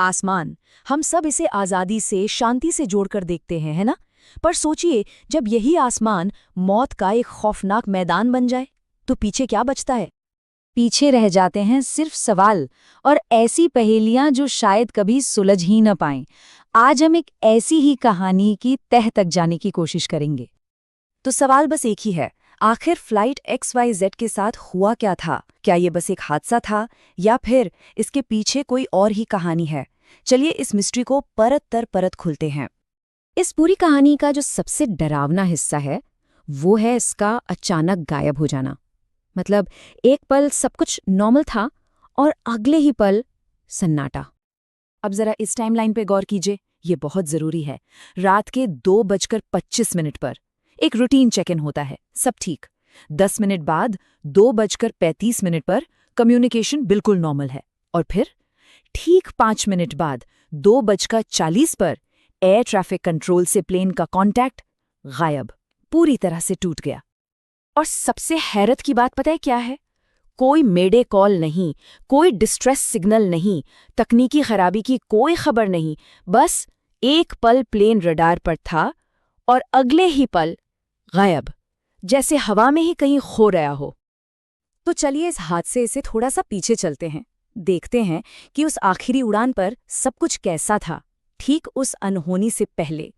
आसमान, हम सब इसे आज़ादी से, शांति से जोड़कर देखते हैं, है ना? पर सोचिए, जब यही आसमान मौत का एक खौफनाक मैदान बन जाए, तो पीछे क्या बचता है? पीछे रह जाते हैं सिर्फ सवाल और ऐसी पहेलियां जो शायद कभी सुलझ ही न पाएं। आज हम एक ऐसी ही कहानी की तह तक जाने की कोशिश करेंगे। तो सवाल बस एक ही है, आखिर फ्लाइट XYZ के साथ हुआ क्या था? क्या ये बस एक हादसा था, या फिर इसके पीछे कोई और ही कहानी है? चलिए इस मिस्ट्री को परत दर परत खुलते हैं। इस पूरी कहानी का जो सबसे डरावना हिस्सा है, वो है इसका अचानक गायब हो जाना। मतलब एक पल सब कुछ नॉर्मल था और अगले ही पल सन्नाटा। अब जरा इस टाइमलाइन पे गौर कीजिए, ये बहुत जरूरी है। रात के 2:25 पर एक रूटीन चेक इन होता है, सब ठीक। 10 मिनट बाद 2:35 पर कम्युनिकेशन बिल्कुल नॉर्मल है। और फिर ठीक 5 मिनट बाद 2:40 पर एयर ट्रैफिक कंट्रोल से प्लेन का कांटेक्ट गायब, पूरी तरह से टूट गया। और सबसे हैरत की बात पता है क्या है? कोई मेडे कॉल नहीं, कोई डिस्ट्रेस सिग्नल नहीं, तकनीकी खराबी की कोई खबर नहीं। बस एक पल प्लेन रडार पर था और अगले ही पल गायब, जैसे हवा में ही कहीं खो रहा हो। तो चलिए इस हादसे से थोड़ा सा पीछे चलते हैं, देखते हैं कि उस आखिरी उड़ान पर सब कुछ कैसा था, ठीक उस अनहोनी से पहले।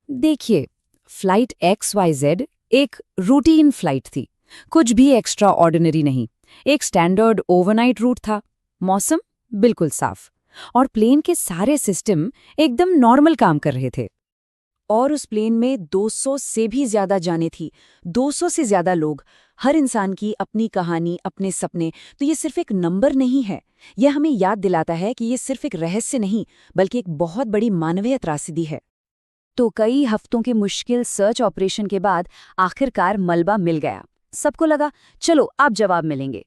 देखिए, फ्लाइट XYZ एक रूटीन फ्लाइट थी, कुछ भी एक्स्ट्रा ऑर्डिनरी नहीं। एक स्टैंडर्ड ओवरनाइट रूट था, मौसम बिल्कुल साफ और प्लेन के सारे सिस्टम एकदम नॉर्मल काम कर रहे थे। और उस प्लेन में 200 से भी ज्यादा जानें थी, 200 से ज्यादा लोग, हर इंसान की अपनी कहानी, अपने सपने। तो ये सिर्फ एक नंबर नहीं है, यह हमें याद दिलाता है कि ये सिर्फ एक रहस्य नहीं, बल्कि एक बहुत बड़ी मानवीय त्रासदी है। तो कई हफ्तों के मुश्किल सर्च ऑपरेशन के बाद आखिरकार मलबा मिल गया। सबको लगा चलो अब जवाब मिलेंगे।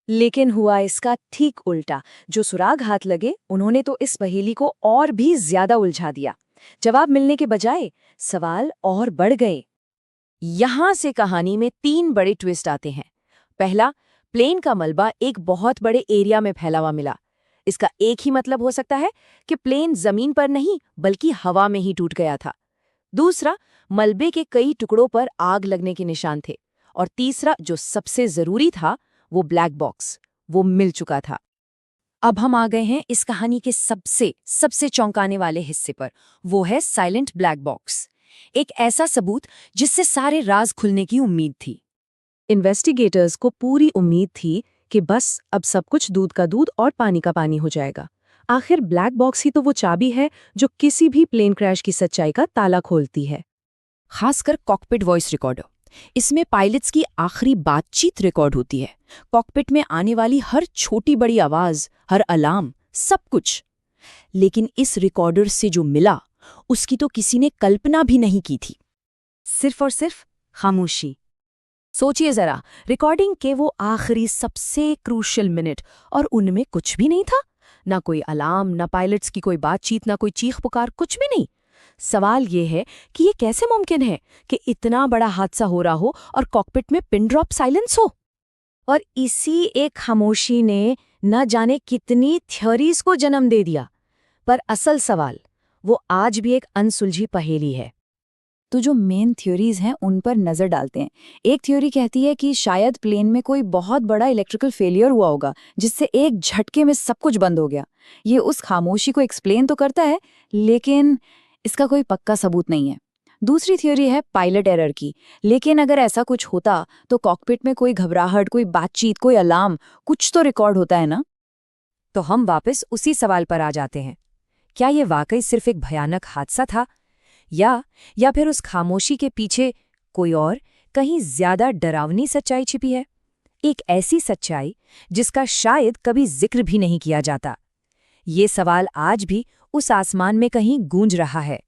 लेकिन हुआ इसका ठीक उल्टा। जो सुराग हाथ लगे, उन्होंने तो इस पहेली को और भी ज्यादा उलझा दिया। जवाब मिलने के बजाय सवाल और बढ़ गए। यहां से कहानी में 3 बड़े ट्विस्ट आते हैं। पहला, प्लेन का मलबा एक बहुत बड़े एरिया में फैला हुआ मिला। इसका एक ही मतलब हो सकता है कि प्लेन जमीन पर नहीं बल्कि हवा में ही टूट गया था। दूसरा, मलबे के कई टुकड़ों पर आग लगने के निशान थे। और तीसरा, जो सबसे जरूरी था, वो ब्लैक बॉक्स, वो मिल चुका था। अब हम आ गए हैं इस कहानी के सबसे चौंकाने वाले हिस्से पर। वो है साइलेंट ब्लैक बॉक्स, एक ऐसा सबूत जिससे सारे राज खुलने की उम्मीद थी। इन्वेस्टिगेटर्स को पूरी उम्मीद थी कि बस अब सब कुछ दूध का दूध और पानी का पानी हो जाएगा। आखिर ब्लैक बॉक्स ही तो वो चाबी है जो किसी भी प्लेन क्रैश की सच्चाई का ताला खोलती है। खासकर कॉकपिट वॉइस रिकॉर्डर, इसमें पायलट्स की आखिरी बातचीत रिकॉर्ड होती है। कॉकपिट में आने वाली हर छोटी बड़ी आवाज, हर अलार्म, सब कुछ। लेकिन इस रिकॉर्डर से जो मिला, उसकी तो किसी ने कल्पना भी नहीं की थी। सिर्फ और सिर्फ खामोशी। सोचिए जरा, रिकॉर्डिंग के वो आखिरी सबसे क्रूशियल मिनट, और उनमें कुछ भी नहीं था। ना कोई अलार्म, ना पायलट्स की कोई बातचीत, ना कोई चीख पुकार, कुछ भी नहीं। सवाल ये है कि ये कैसे मुमकिन है कि इतना बड़ा हादसा हो रहा हो और कॉकपिट में पिन ड्रॉप साइलेंस हो। और इसी एक खामोशी ने न जाने कितनी थ्योरीज को जन्म दे दिया। पर असल सवाल, वो आज भी एक अनसुलझी पहेली है। तो जो मेन थ्योरीज हैं उन पर नजर डालते हैं। एक थ्योरी कहती है कि शायद प्लेन में कोई बहुत बड़ा इलेक्ट्रिकल फेलियर हुआ होगा, जिससे एक झटके में सब कुछ बंद हो गया। ये उस खामोशी को एक्सप्लेन तो करता है, लेकिन इसका कोई पक्का सबूत नहीं है। दूसरी थ्योरी है पायलट एरर की, लेकिन अगर ऐसा कुछ होता तो कॉकपिट में कोई घबराहट, कोई बातचीत, कोई अलार्म, कुछ तो रिकॉर्ड होता है ना। तो हम वापस उसी सवाल पर आ जाते हैं, क्या ये वाकई सिर्फ एक भयानक हादसा था, या फिर उस खामोशी के पीछे कोई और, कहीं ज्यादा डरावनी सच्चाई छिपी है? एक ऐसी सच्चाई जिसका शायद कभी जिक्र भी नहीं किया जाता। ये सवाल आज भी उस आसमान में कहीं गूंज रहा है।